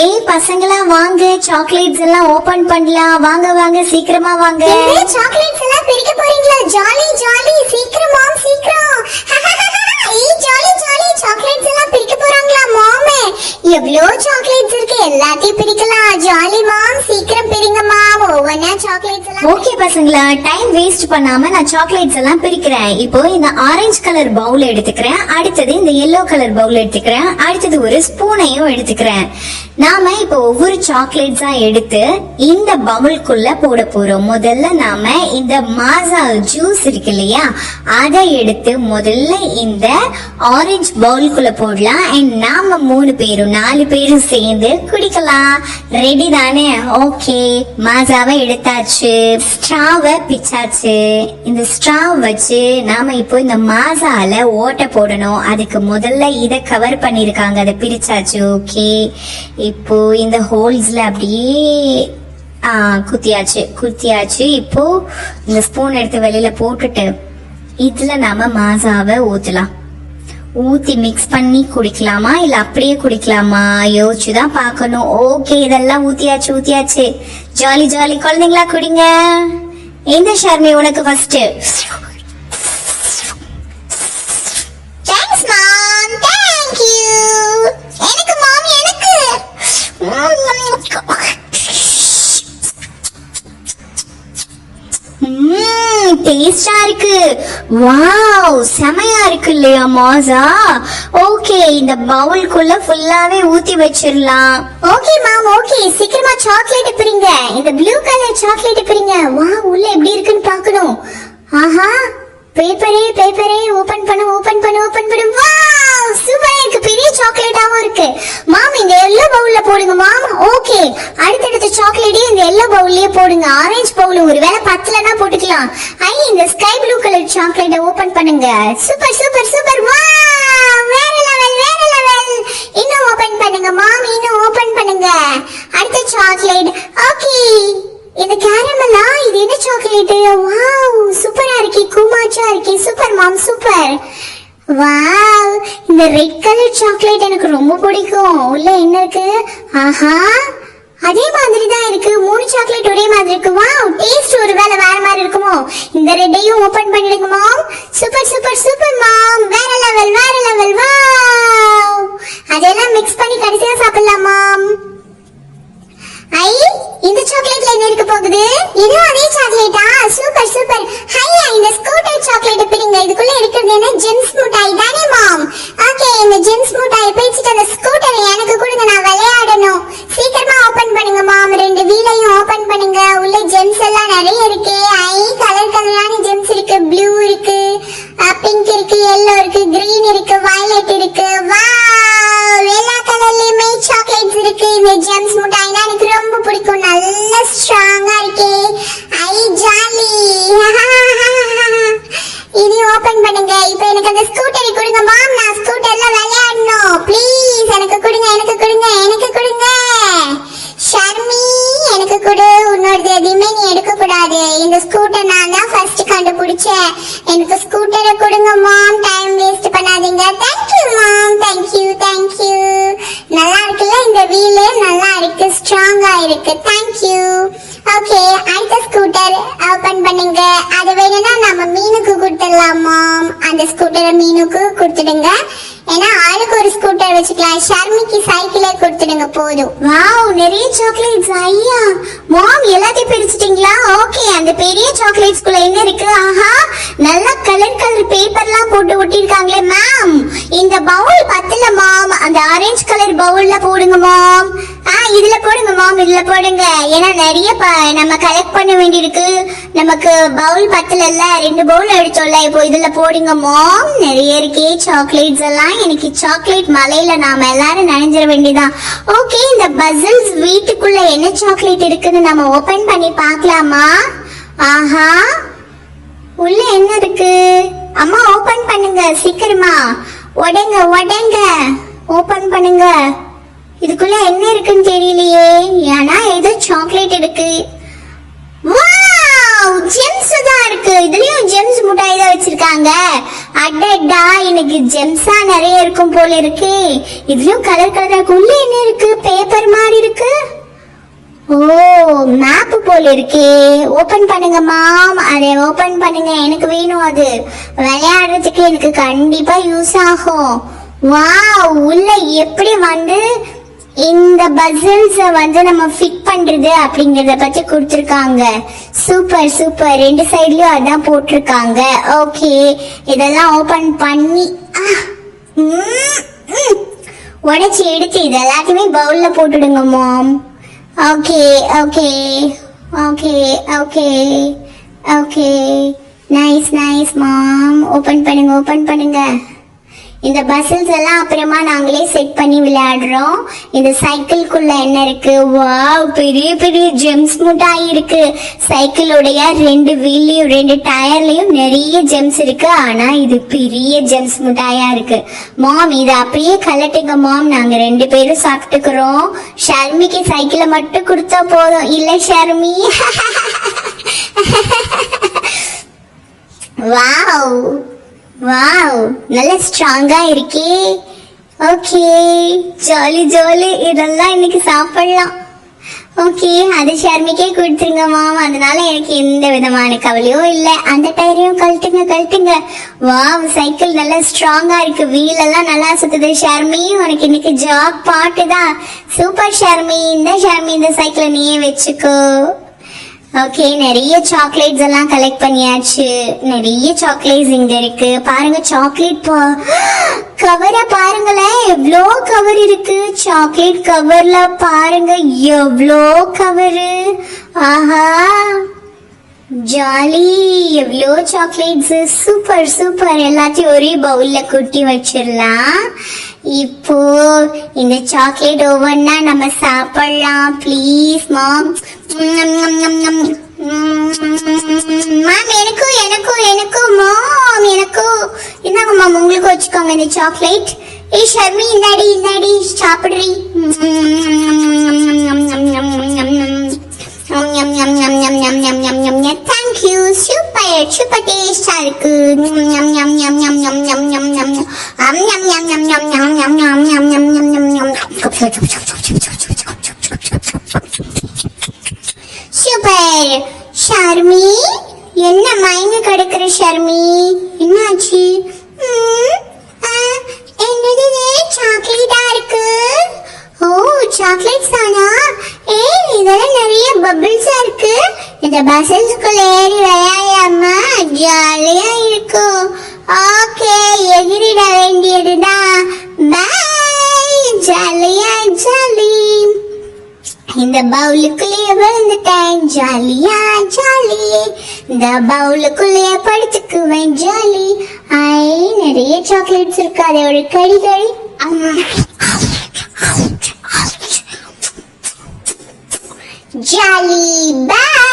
ஏய் பசங்களா வாங்க, சாக்லேட்ஸ் எல்லாம் ஓபன் பண்ணலாம். வாங்க வாங்க சீக்கிரமா வாங்க. சாக்லேட்ஸ் எல்லாம் பிரிக்க போறீங்களா? ஜாலி ஜாலி, சீக்கிரம் மாம் சீக்கிரம். ஏய் ஜாலி ஜாலி, சாக்லேட்ஸ் எல்லாம் பிரிக்க போறாங்களா மாமே? எவ்வளவு சாக்லேட்ஸ் இருக்கு, எல்லாத்தையும் பிரிக்கலாம். ஜாலி மாம், சீக்கிரம் பிரிங்க மாம். ஒவ்வொன்னா சாக்லேட்ஸ் எல்லாம். ஓகே பசங்களா, டைம் வேஸ்ட் பண்ணாம நான் சாக்லேட்ஸ் எல்லாம் பிரிக்கிறேன். இப்போ இந்த ஆரஞ்சு கலர் பவுல் எடுத்துக்கிறேன், அடுத்தது இந்த எல்லோ கலர் பவுல் எடுத்துக்கிறேன், அடுத்தது ஒரு ஸ்பூனையும் எடுத்துக்கிறேன். நாம இப்போ ஒவ்வொரு சாக்லேட்ஸா எடுத்து இந்த பவுலுக்குள்ள போட போறோம். முதல்ல நாம இந்த மாசா ஜூஸ் இருக்கு இல்லையா, அதை எடுத்து முதல்ல இந்த ஆரஞ்சு பவுலுக்குள்ள போடலாம். அண்ட் நாம 3 பேரும் 4 பேரும் சேர்ந்து குடிக்கலாம். ரெடி தானே? ஓகே, மாசாவை எடுத்தாச்சு, ஸ்ட்ராவை பிச்சாச்சு. இந்த ஸ்ட்ரா வச்சு நாம இப்போ இந்த மாசால ஓட்ட போடணும். அதுக்கு முதல்ல இதை கவர் பண்ணிருக்காங்க, அதை பிரிச்சாச்சு. ஓகே, இப்போ இந்த ஹோல்ஸ்ல அப்படியே குத்தியாச்சு. இப்போ இந்த ஸ்பூன் எடுத்து வெளியில போட்டுட்டு இதுல நாம மாசாவை ஊத்தி மிக்ஸ் பண்ணி குடிக்கலாமா இல்ல அப்படியே குடிக்கலாமா யோசிச்சுதான் பாக்கணும். ஓகே, இதெல்லாம் ஊத்தியாச்சு. ஜாலி ஜாலி குழந்தைங்களா குடிங்க. இந்த ஷர்மி உனக்கு first. Thanks mom, thank you. எனக்கு மாம், எனக்கு. டேஸ்டா இருக்கு. வாவ், செமையா இருக்கு இல்லையா மாசா? ஓகே, இந்த பவுலுக்குள்ள ஃபுல்லாவே ஊத்தி வச்சிரலாம். ஓகே மாம், ஓகே. சீக்கிரமா சாக்லேட் பிரிங்க, இந்த ப்ளூ கலர் சாக்லேட் பிரிங்க. வாவ், உள்ள எப்படி இருக்குன்னு பார்க்கணும். ஆஹா, பேப்பரே ஓபன் பண்ணு. வாவ், சூப்பரா இருக்கு, பெரிய சாக்லேட்டாவும் இருக்கு. மாம், இந்த எல்லோ பவுல்ல போடுங்க மாம். ஓகே, அடுத்தடுத்த சாக்லேட்டையும் இந்த எல்லோ பவுல்லயே போடுங்க. ஆரஞ்சு பவுல் ஒருவேளை பத்தலனா போட்டுக்கலாம். இந்த ஸ்கை ப்ளூ கலர் சாக்லேட்டை ஓபன் பண்ணுங்க. சூப்பர். வாவ், வேற லெவல். இன்னும் ஓபன் பண்ணுங்க மாம், இன்னும் ஓபன் பண்ணுங்க. அடுத்த சாக்லேட். ஓகே, இந்த கேரமலா, இது என்ன சாக்லேட்? வாவ், சூப்பரா இருக்கு, குமாச்சா இருக்கு. Super ma'am, super. வாவ், இந்த ரெட் கலர் சாக்லேட் எனக்கு ரொம்ப பிடிக்கும். உள்ள என்ன இருக்கு? ஆஹா, அதே மாதிரி தான் இருக்கு. 3 சாக்லேட் ஒரே மாதிரி இருக்கு. வாவ், டேஸ்ட் ஒருவேளை வேற மாதிரி இருக்குமோ? இந்த ரெட்டையும் ஓபன் பண்ணிடுங்க மாம். சூப்பர் மாம், வேற லெவல். வாவ், அதெல்லாம் மிக்ஸ் பண்ணி கடைசியா சாப்பிடலாம் மாம். இந்த சாக்லேட்ல என்ன இருக்க போகுது? இதுவும் அதே சாக்லேட்டா? சூப்பர். ஹையா, இந்த ஸ்கூட்டர் சாக்லேட் பிரிங்க. இதுக்குள்ள இருக்கிறது என்ன? ஜெம்ஸ் மிட்டாய் தானே மாம்? ஓகே, இந்த ஜெம்ஸ் மிட்டாயை பிரிச்சுட்டு அந்த ஸ்கூட்டரை எனக்கு கொடுங்க, நான் விளையாடணும். சீக்கிரமா ஓபன் பண்ணுங்க மாம், 2 வீலையும் ஓபன் பண்ணுங்க. உள்ள ஜெம்ஸ் எல்லாம் நிறைய இருக்கு. கலரான ஜெம்ஸ் இருக்கு. ப்ளூ இருக்கு, பிங்க் இருக்கு, yellow இருக்கு, கிரீன் இருக்கு, வயலட் இருக்கு. வாவ், எல்லா கலர்லயுமே சாக்லேட்ஸ் இருக்கு. இந்த ஜெம்ஸ் மிட்டாய்னா எனக்கு ரொம்ப பிடிக்கும். நல்ல ஸ்ட்ராங்கா இருக்கு. ஜாலி. இது ஓபன் பண்ணுங்க. இப்போ எனக்கு அந்த ஸ்கூட்டரை கொடுங்க மாம், நான் ஸ்கூட்டர்ல விளையாடணும். ப்ளீஸ் எனக்கு கொடுங்க. ஷர்மி, எனக்கு கொடு. உன்னோட எதையுமே நீ எடுக்க கூடாது. இந்த ஸ்கூட்டர் நான் தான் ஃபர்ஸ்ட் கண்டுபிடிச்சேன். எனக்கு ஸ்கூட்டரை கொடுங்க மாம், டைம் வேஸ்ட் பண்ணாதீங்க. தேங்க்யூ மாம், தேங்க்யூ. நல்லா இருக்குல்ல இந்த வீல்? நல்லா இருக்கு, ஸ்ட்ராங்கா இருக்கு. தேங்க்யூ. ஓகே, அடுத்த ஸ்கூட்டர் ஓபன் பண்ணுங்க. அது வேணும்னா நம்ம மீனுக்கு கொடுத்துடலாம் மாம். அந்த ஸ்கூட்டரை மீனுக்கு கொடுத்துடுங்க. ஏன்னா ஆளுக்கு ஒரு ஸ்கூட்டர் வச்சுக்கலாம். ஷர்மிக்கு சைக்கிளே கொடுத்துடுங்க போதும். வாவ், நிறைய சாக்லேட்ஸ். ஐயா மாம், எல்லாத்தையும் பிரிச்சிட்டீங்களா? ஓகே, அந்த பெரிய சாக்லேட்ஸ்குள்ள என்ன இருக்கு? ஆஹா, நல்ல கலர் பேப்பர்லாம் போட்டு ஒட்டிருக்காங்களே மேம். இந்த பவுல் பத்தல மாம், அந்த ஆரஞ்சு கலர் பவுல்ல போடுங்க மாம். இதுல போடுங்க மாம், இதுல போடுங்க. ஏன்னா நிறைய நம்ம கலெக்ட் பண்ண வேண்டியிருக்கு. நமக்கு பவுல் பத்தல, 2 பவுல் எடுத்தோம்ல. இப்போ இதுல போடுங்க மாம். நிறைய இருக்கே சாக்லேட்ஸ் எல்லாம். எனக்கு சாக்லேட் மலையில நாம எல்லாரும் நனைஞ்சிட வேண்டியதான். ஓகே, இந்த பசில்ஸ் வீட்டுக்குள்ள என்ன சாக்லேட் இருக்குன்னு நம்ம ஓபன் பண்ணி பார்க்கலாமா? ஆஹா, உள்ள என்ன இருக்கு? அம்மா ஓபன் பண்ணுங்க சீக்கிரமா. உடைங்க ஓபன் பண்ணுங்க. இதுக்குள்ள என்ன இருக்குன்னு தெரியலையே. ஏன்னா ஏதோ சாக்லேட் இருக்கு. வாவ், ஜெம்ஸ் தான் இருக்கு. இதுலயும் ஜெம்ஸ் மிட்டாய் தான் வச்சிருக்காங்க. அடடா, எனக்கு ஜெம்ஸா நிறைய இருக்கும் போல இருக்கு. இதுலயும் கலர் கலரா. உள்ள என்ன இருக்கு? பேப்பர் மாதிரி போல இருக்கே. ஓபன் பண்ணுங்க மாம், அதை ஓபன் பண்ணுங்க, எனக்கு வேணும். அது விளையாடுறதுக்கு எனக்கு கண்டிப்பா யூஸ் ஆகும். வாவ், உள்ள எப்படி வந்து இந்த பசில்ஸ் வந்து நம்ம ஃபிட் பண்றது அப்படிங்கறத பத்தி கொடுத்திருக்காங்க. சூப்பர் சூப்பர், ரெண்டு சைடுலயும் அதான் போட்டிருக்காங்க. ஓகே, இதெல்லாம் ஓபன் பண்ணி உடைச்சி எடுத்து இது எல்லாத்தையுமே பவுல்ல போட்டுடுங்க ma'am. Okay okay okay okay okay, nice nice ma'am. Open பண்ணுங்க, ஓபன் பண்ணுங்க. இந்த பசில்ஸ் எல்லாம் அப்புறமா நாங்களே செட் பண்ணி விளையாடுறோம். இந்த சைக்கிள்குள்ள என்ன இருக்கு? வாவ், பெரிய பெரிய ஜெம்ஸ் முட்டாய் இருக்கு. சைக்கிளுடைய ரெண்டு வீல்லையும் ரெண்டு டயர்லயும் நிறைய ஜெம்ஸ் இருக்கு. ஆனா இது பெரிய ஜெம்ஸ் முட்டாயா இருக்கு. மாம், இதை அப்படியே கலட்டுங்க மாம், நாங்க ரெண்டு பேரும் சாப்பிட்டுக்கிறோம். ஷர்மிக்கு சைக்கிளை மட்டும் கொடுத்தா போதும். இல்ல ஷர்மி? வாவ் வாவ், நல்ல ஸ்ட்ராங்கா இருக்கே. ஓகே, ஜாலி ஜாலி, இதெல்லாம் இன்னைக்கு சாப்பிடலாம். ஓகே, அது ஷர்மிக்கே கொடுத்துருங்க மாம், அதனால எனக்கு எந்த விதமான கவலையும் இல்லை. அந்த டயரையும் கழட்டுங்க கழட்டுங்க. வாவ், சைக்கிள் நல்லா ஸ்ட்ராங்கா இருக்கு, வீல் எல்லாம் நல்லா சுத்துது. ஷர்மி, உனக்கு இன்னைக்கு ஜாப் பாட்டு தான். சூப்பர் ஷர்மி. இந்த சைக்கிளை நீயே வச்சுக்கோ. ஓகே, நிறைய சாக்லேட்ஸ் எல்லாம் கலெக்ட் பண்ணியாச்சு. நிறைய சாக்லேட்ஸ் இங்க இருக்கு. பாருங்க, சாக்லேட் கவரை பாருங்களேன், எவ்வளோ கவர் இருக்கு. சாக்லேட் கவர்ல பாருங்க எவ்வளோ கவரு. ஆஹா, ஜாலி, எவ்வளோ சாக்லேட்ஸ். சூப்பர் சூப்பர், எல்லாத்தையும் ஒரே பவுல்ல கொட்டி வச்சிடலாம். இப்போ இந்த சாக்லேட் ஒவ்வொன்னா நம்ம சாப்பிடலாம். Please mom. மேம், எனக்கும் எனக்கும் எனக்கும் மாம், எனக்கும். இந்தாங்க மாம், உங்களுக்கு வச்சுக்கோங்க இந்த சாக்லேட். ஏய் ஷர்மி, இந்தாடி இந்தாடி, சாப்பிடுறீ. Thank you, super super taste இருக்கு. சூப்பர். ஷர்மி, என்ன மயங்க கிடக்குற ஷர்மி? என்னாச்சு? என்னது சாக்லேட்டா இருக்கு? ஓ, சாக்லேட்ஸ் தானா? ஏய், இதெல்லாம் நிறைய பபிள்ஸா இருக்கு. இந்த பசில்ஸ்குள்ள ஏறி விளையாடாம ஜாலியா இருக்கும். ஓகே, எகிரிட வேண்டியதுதான். பாய், ஜாலியா ஜாலி. இந்த பவுலுக்குள்ளேயே விழுந்துட்டேன், ஜாலியா ஜாலி. இந்த பவுலுக்குள்ளேயே படுத்துக்குவேன், ஜாலி. ஐ, நிறைய சாக்லேட்ஸ் இருக்கு. அதோட கடிகள் ஜாலி. பாய்.